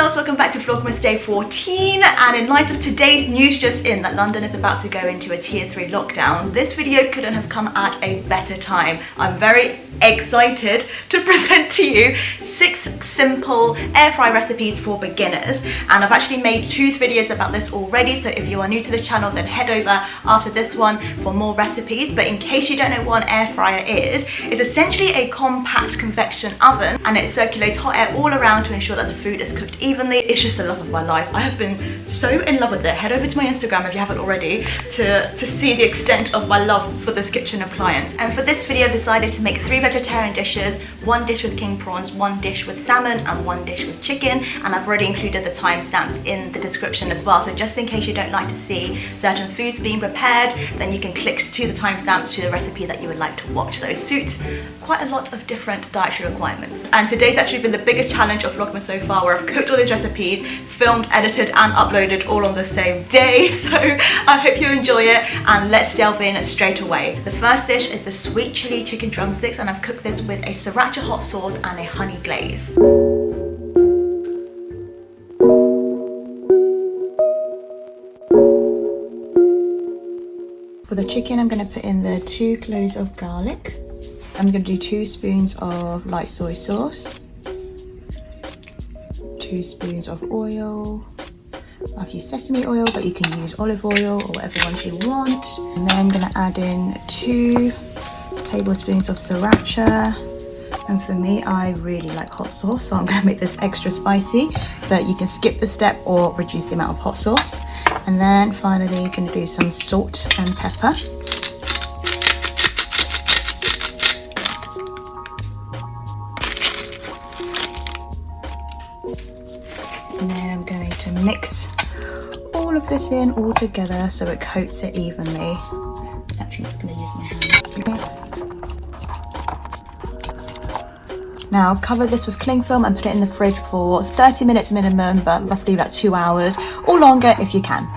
loves, welcome back to Vlogmas Day 14, and in light of today's news just in that London is about to go into a tier 3 lockdown, this video couldn't have come at a better time. I'm very excited to present to you 6 simple air fry recipes for beginners, and I've actually made 2 videos about this already, so if you are new to this channel then head over after this one for more recipes. But in case you don't know what an air fryer is, it's essentially a compact convection oven and it circulates hot air all around to ensure that the food is cooked evenly. It's just the love of my life. I have been so in love with it. Head over to my Instagram if you haven't already to see the extent of my love for this kitchen appliance. And for this video I've decided to make 3 vegetarian dishes, 1 dish with king prawns, 1 dish with salmon and 1 dish with chicken, and I've already included the timestamps in the description as well, so just in case you don't like to see certain foods being prepared, then you can click to the timestamp to the recipe that you would like to watch. So it suits quite a lot of different dietary requirements. And today's actually been the biggest challenge of Vlogmas so far, where I've cooked all these recipes, filmed, edited and uploaded all on the same day. So I hope you enjoy it, and let's delve in straight away. The first dish is the sweet chili chicken drumsticks, and I've cooked this with a Sriracha hot sauce and a honey glaze. For the chicken, I'm going to put in the 2 cloves of garlic. I'm going to do 2 spoons of light soy sauce, 2 spoons of oil. I've used sesame oil, but you can use olive oil or whatever ones you want. And then I'm going to add in 2 tablespoons of Sriracha. And for me, I really like hot sauce, so I'm going to make this extra spicy, but you can skip the step or reduce the amount of hot sauce. And then finally, I'm going to do some salt and pepper. And then I'm going to mix all of this in all together so it coats it evenly. Actually, I'm just going to use my hand. Now cover this with cling film and put it in the fridge for 30 minutes minimum, but roughly about 2 hours or longer if you can.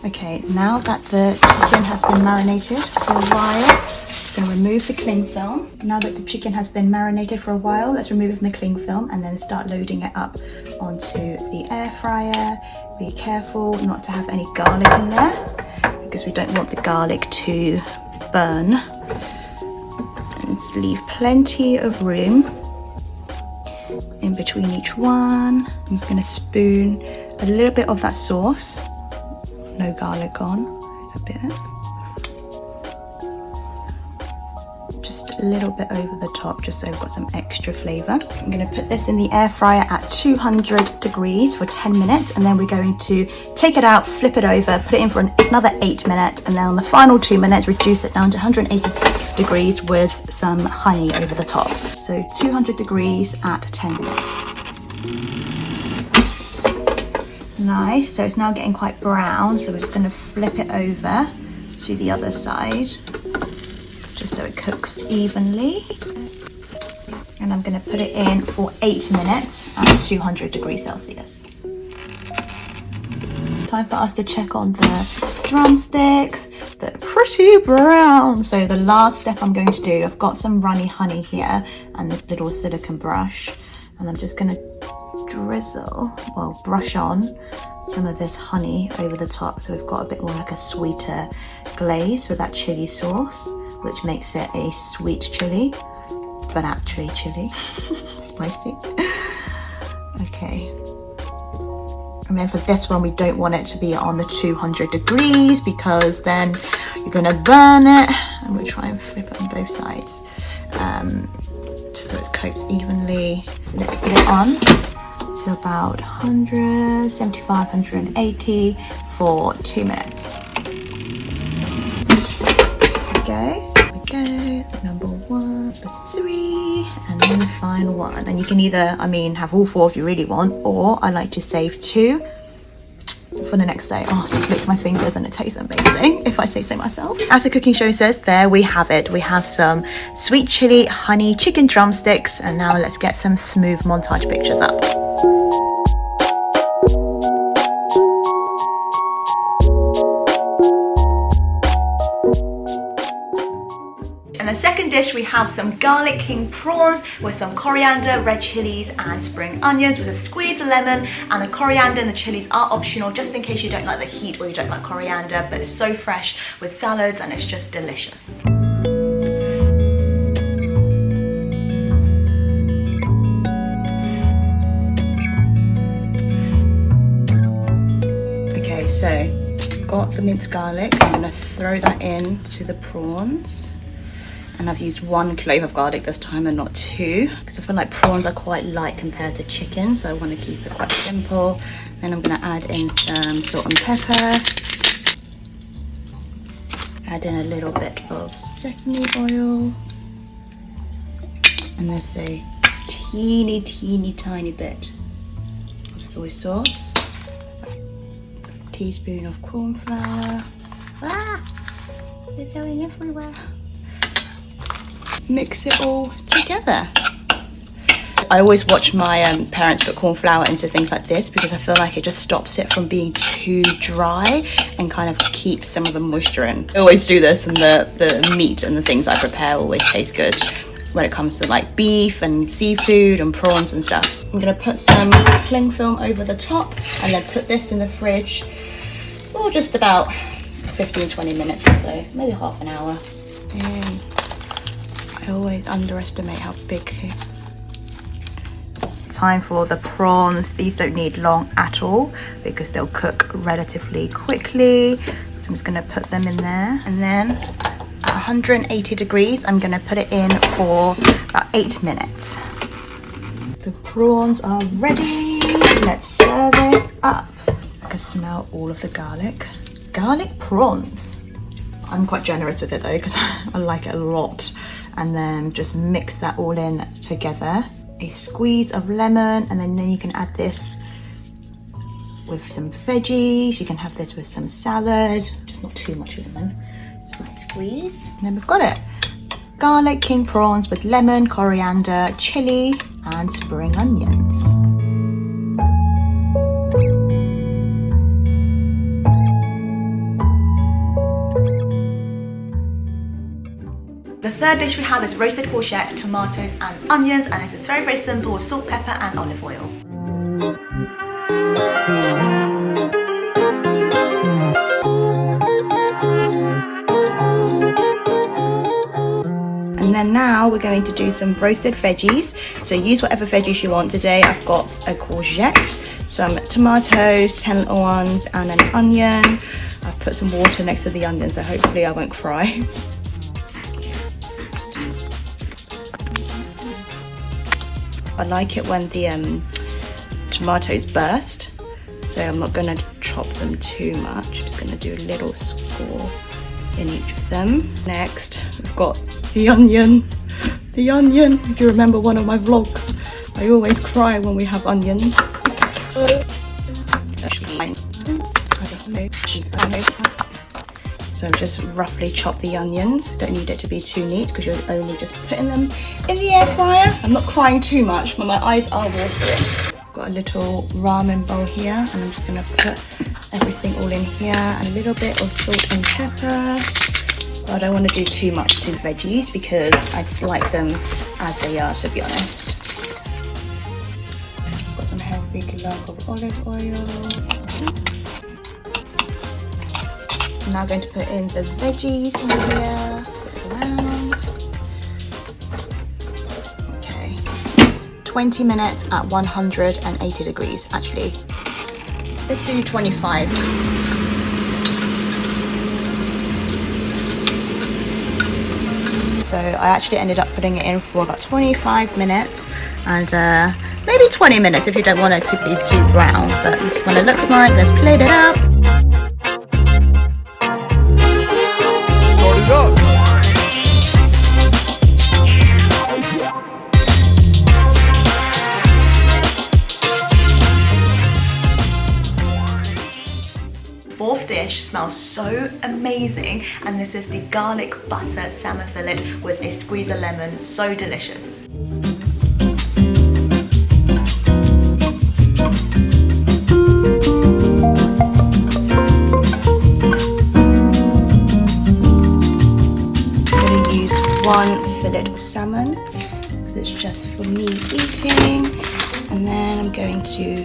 Okay, now that the chicken has been marinated for a while, I'm just going to remove the cling film. Now that the chicken has been marinated for a while, let's remove it from the cling film and then start loading it up onto the air fryer. Be careful not to have any garlic in there, because we don't want the garlic to burn. And leave plenty of room in between each one. I'm just going to spoon a little bit of that sauce, no garlic on, a bit, just a little bit over the top just so we've got some extra flavour. I'm going to put this in the air fryer at 200 degrees for 10 minutes, and then we're going to take it out, flip it over, put it in for another 8 minutes, and then on the final 2 minutes reduce it down to 180 degrees with some honey over the top. So 200 degrees at 10 minutes. Nice, so it's now getting quite brown, so we're just going to flip it over to the other side just so it cooks evenly. And I'm going to put it in for 8 minutes at 200 degrees Celsius. Time for us to check on the drumsticks. They're pretty brown. So the last step I'm going to do, I've got some runny honey here and this little silicone brush, and I'm just going to brush on some of this honey over the top, so we've got a bit more like a sweeter glaze with that chili sauce, which makes it a sweet chili, but actually chili. Spicy. Okay. And then for this one, we don't want it to be on the 200 degrees because then you're going to burn it. And we'll try and flip it on both sides, just so it coats evenly. Let's put it on to about 175, 180 for 2 minutes. There we go. Number 1, number 3, and then the final one. And you can either, have all 4 if you really want, or I like to save 2 for the next day. Oh, just licked my fingers and it tastes amazing, if I say so myself. As the cooking show says, there we have it. We have some sweet chili honey chicken drumsticks, and now let's get some smooth montage pictures up. And the second dish we have some garlic king prawns with some coriander, red chilies and spring onions with a squeeze of lemon, and the coriander and the chilies are optional just in case you don't like the heat or you don't like coriander, but it's so fresh with salads and it's just delicious. Okay, so got the minced garlic. I'm gonna throw that in to the prawns, and I've used 1 clove of garlic this time and not 2 because I feel like prawns are quite light compared to chicken, so I want to keep it quite simple. Then I'm gonna add in some salt and pepper, add in a little bit of sesame oil, and there's a teeny tiny bit of soy sauce, teaspoon of corn flour. They're going everywhere. Mix it all together. I always watch my parents put corn flour into things like this because I feel like it just stops it from being too dry and kind of keeps some of the moisture in. I always do this, and the meat and the things I prepare always taste good when it comes to like beef and seafood and prawns and stuff. I'm gonna put some cling film over the top and then put this in the fridge for just about 15-20 minutes or so, maybe half an hour. And I always underestimate how big. Time for the prawns. These don't need long at all because they'll cook relatively quickly. So I'm just gonna put them in there, and then at 180 degrees, I'm gonna put it in for about 8 minutes. The prawns are ready. Let's serve it up. I can smell all of the garlic. Garlic prawns. I'm quite generous with it though because I like it a lot. And then just mix that all in together. A squeeze of lemon, and then you can add this with some veggies. You can have this with some salad, just not too much lemon. So I squeeze, and then we've got it. Garlic king prawns with lemon, coriander, chili, and spring onions. The third dish we have is roasted courgettes, tomatoes and onions, and it's very, very simple with salt, pepper and olive oil. And then now we're going to do some roasted veggies. So use whatever veggies you want today. I've got a courgette, some tomatoes, 10 little ones, and an onion. I've put some water next to the onion, so hopefully I won't cry. I like it when the tomatoes burst, so I'm not going to chop them too much. I'm just going to do a little score in each of them. Next, we've got the onion. The onion, if you remember one of my vlogs, I always cry when we have onions. So just roughly chop the onions. Don't need it to be too neat because you're only just putting them in the air fryer. I'm not crying too much, but my eyes are watering. Got a little ramen bowl here, and I'm just gonna put everything all in here, and a little bit of salt and pepper. But I don't want to do too much to the veggies because I just like them as they are, to be honest. Got some healthy glove of olive oil. I'm now going to put in the veggies in here, sit it around. Okay, 20 minutes at 180 degrees, actually. Let's do 25. So I actually ended up putting it in for about 25 minutes and maybe 20 minutes if you don't want it to be too brown, but this is what it looks like. Let's plate it up. Up. Fourth dish smells so amazing, and this is the garlic butter salmon fillet with a squeeze of lemon. So delicious. One fillet of going to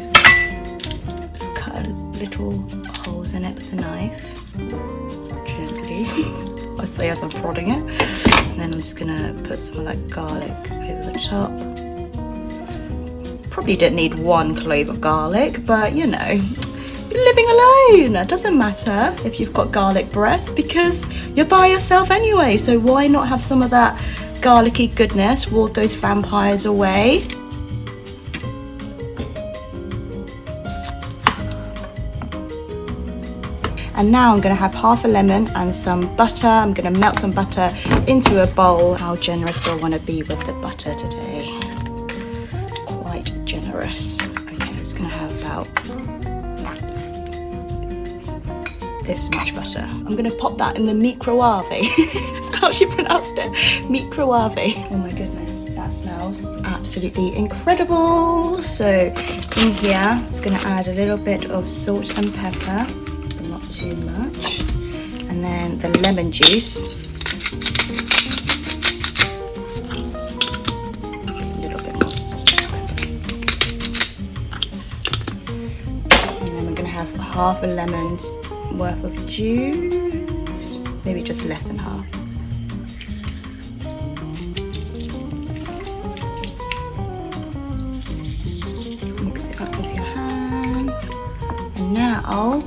just cut little holes in it with a knife, gently. I say as I'm prodding it. And then I'm just gonna put some of that garlic over the top. Probably didn't need 1 clove of garlic, but you know, you're living alone. It doesn't matter if you've got garlic breath because you're by yourself anyway. So why not have some of that garlicky goodness, ward those vampires away. And now I'm going to have half a lemon and some butter. I'm going to melt some butter into a bowl. How generous do I want to be with the butter today? Quite generous. Okay, I'm just going to have about this much butter. I'm going to pop that in the microwave. That's how she pronounced it. Microwave. Oh my goodness, that smells absolutely incredible. So in here, I'm just going to add a little bit of salt and pepper. Not too much, and then the lemon juice, a little bit more, and then we're going to have half a lemon's worth of juice, maybe just less than half. Mix it up with your hand, and now I'm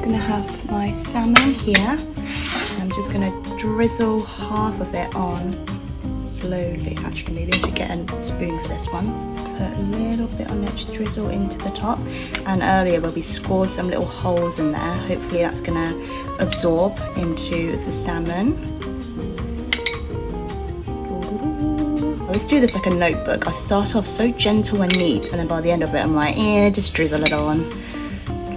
going to have my salmon here, and I'm just going to drizzle half of it on slowly. Actually, maybe I should get a spoon for this one. Put a little bit on it, just drizzle into the top. And earlier where we scored some little holes in there, hopefully that's going to absorb into the salmon. I always do this like a notebook. I start off so gentle and neat, and then by the end of it I'm like, just drizzle it on.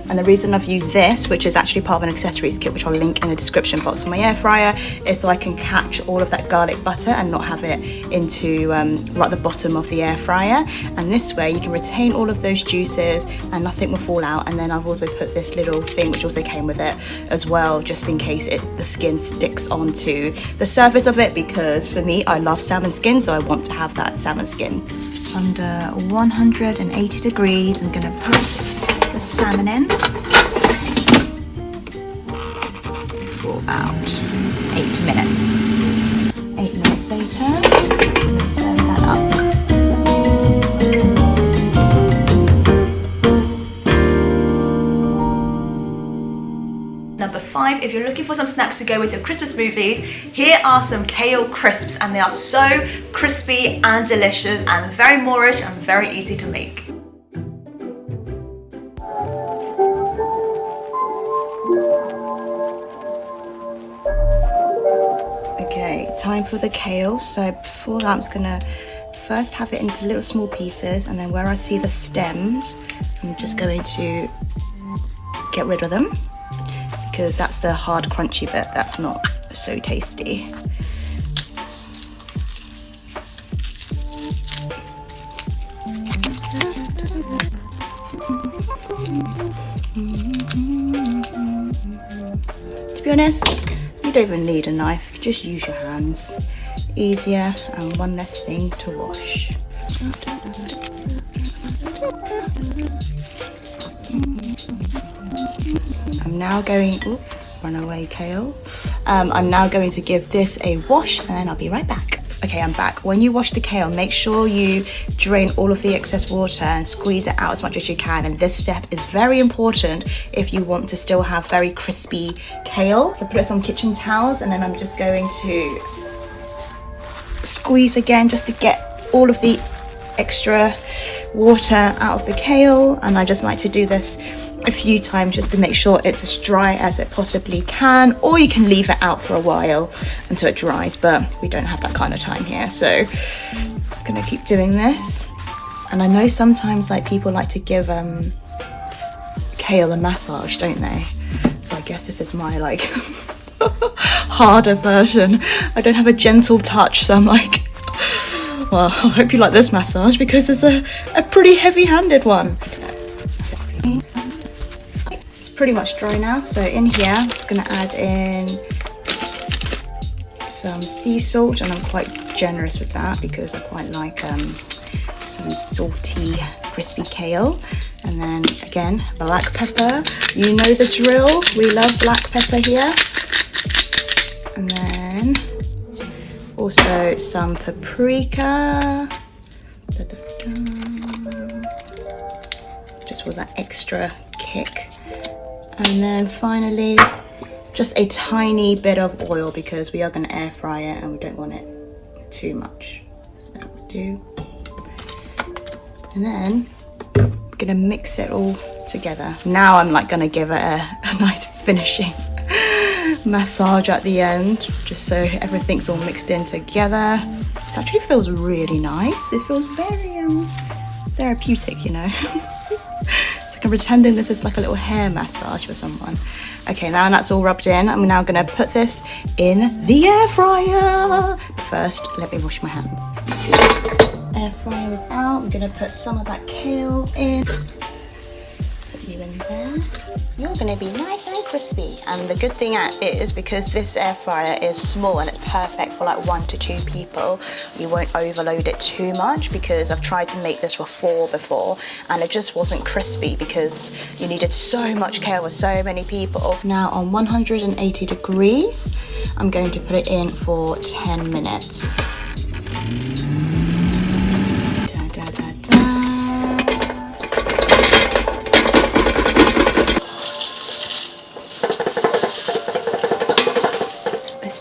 And the reason I've used this, which is actually part of an accessories kit, which I'll link in the description box for my air fryer, is so I can catch all of that garlic butter and not have it into right at the bottom of the air fryer. And this way you can retain all of those juices and nothing will fall out. And then I've also put this little thing which also came with it as well, just in case the skin sticks onto the surface of it, because for me, I love salmon skin, so I want to have that salmon skin. Under 180 degrees, I'm going to put the salmon in for about 8 minutes. 8 minutes later, I'm going to serve that up. Number 5, if you're looking for some snacks to go with your Christmas movies, here are some kale crisps, and they are so crispy and delicious and very Moorish and very easy to make. Okay, time for the kale. So before that, I'm just gonna first have it into little small pieces, and then where I see the stems, I'm just going to get rid of them, because that's the hard crunchy bit that's not so tasty. To be honest, you don't even need a knife, just use your hands. Easier and one less thing to wash. I'm now going, run away kale. I'm now going to give this a wash, and then I'll be right back. Okay, I'm back. When you wash the kale, make sure you drain all of the excess water and squeeze it out as much as you can. And this step is very important if you want to still have very crispy kale. So put it on kitchen towels, and then I'm just going to squeeze again just to get all of the extra water out of the kale. And I just like to do this a few times just to make sure it's as dry as it possibly can, or you can leave it out for a while until it dries, but we don't have that kind of time here, so I'm gonna keep doing this. And I know sometimes like people like to give kale a massage, don't they? So I guess this is my like harder version. I don't have a gentle touch, so I'm like, well, I hope you like this massage because it's a pretty heavy-handed one. Pretty much dry now, so in here I'm just going to add in some sea salt, and I'm quite generous with that because I quite like some salty, crispy kale. And then again, black pepper. You know the drill. We love black pepper here. And then also some paprika. Just for that extra kick. And then finally, just a tiny bit of oil because we are going to air fry it and we don't want it too much. That would do. And then I'm going to mix it all together. Now I'm like going to give it a nice finishing massage at the end, just so everything's all mixed in together. This actually feels really nice. It feels very therapeutic, you know. I'm pretending this is like a little hair massage for someone. Okay, now that's all rubbed in, I'm now gonna put this in the air fryer. First, let me wash my hands. Air fryer is out. I'm gonna put some of that kale in. Put you in there. You're gonna be nice and crispy. And the good thing is, because this air fryer is small and it's perfect for like 1 to 2 people, you won't overload it too much, because I've tried to make this for 4 before and it just wasn't crispy because you needed so much kale with so many people. Now on 180 degrees, I'm going to put it in for 10 minutes.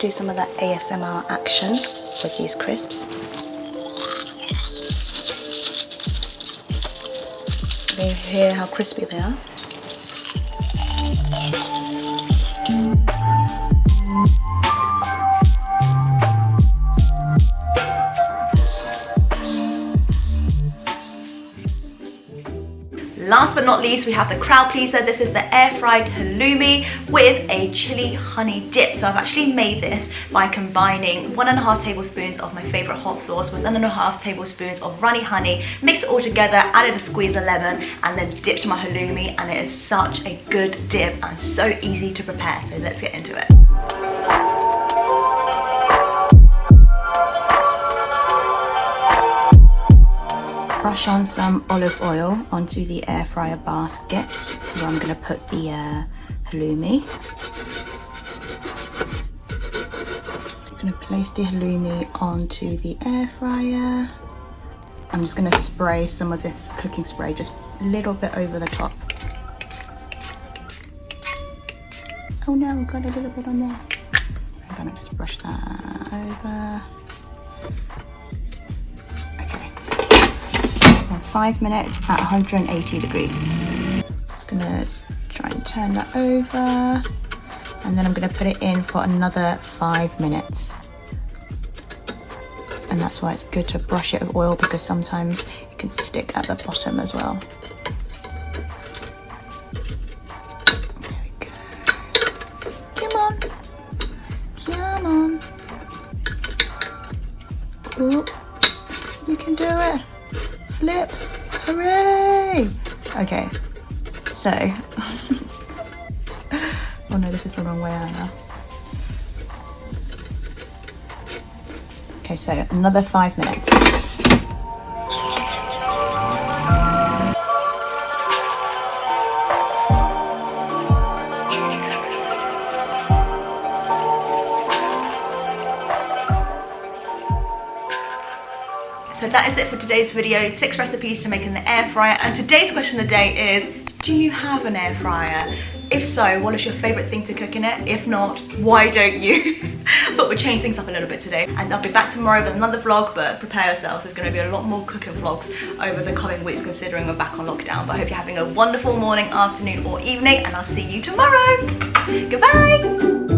Do some of that ASMR action with these crisps. Can you hear how crispy they are? Last but not least, we have the crowd pleaser. This is the air fried halloumi with a chili honey dip. So I've actually made this by combining 1.5 tablespoons of my favorite hot sauce with 1.5 tablespoons of runny honey, mixed it all together, added a squeeze of lemon, and then dipped my halloumi, and it is such a good dip and so easy to prepare. So let's get into it. Brush on some olive oil onto the air fryer basket where I'm going to put the halloumi. I'm going to place the halloumi onto the air fryer. I'm just going to spray some of this cooking spray just a little bit over the top. Oh no, I've got a little bit on there. I'm going to just brush that over. 5 minutes at 180 degrees. Just gonna try and turn that over, and then I'm gonna put it in for another 5 minutes. And that's why it's good to brush it with oil, because sometimes it can stick at the bottom as well. There we go. Come on. Come on. Ooh, you can do it. Flip, hooray! Okay, so, oh no, this is the wrong way now. Okay, so another 5 minutes. So that is it for today's video. 6 recipes to make in the air fryer. And today's question of the day is, do you have an air fryer? If so, what is your favorite thing to cook in it? If not, why don't you? I thought we'd change things up a little bit today. And I'll be back tomorrow with another vlog, but prepare yourselves. There's going to be a lot more cooking vlogs over the coming weeks, considering we're back on lockdown. But I hope you're having a wonderful morning, afternoon or evening, and I'll see you tomorrow. Goodbye.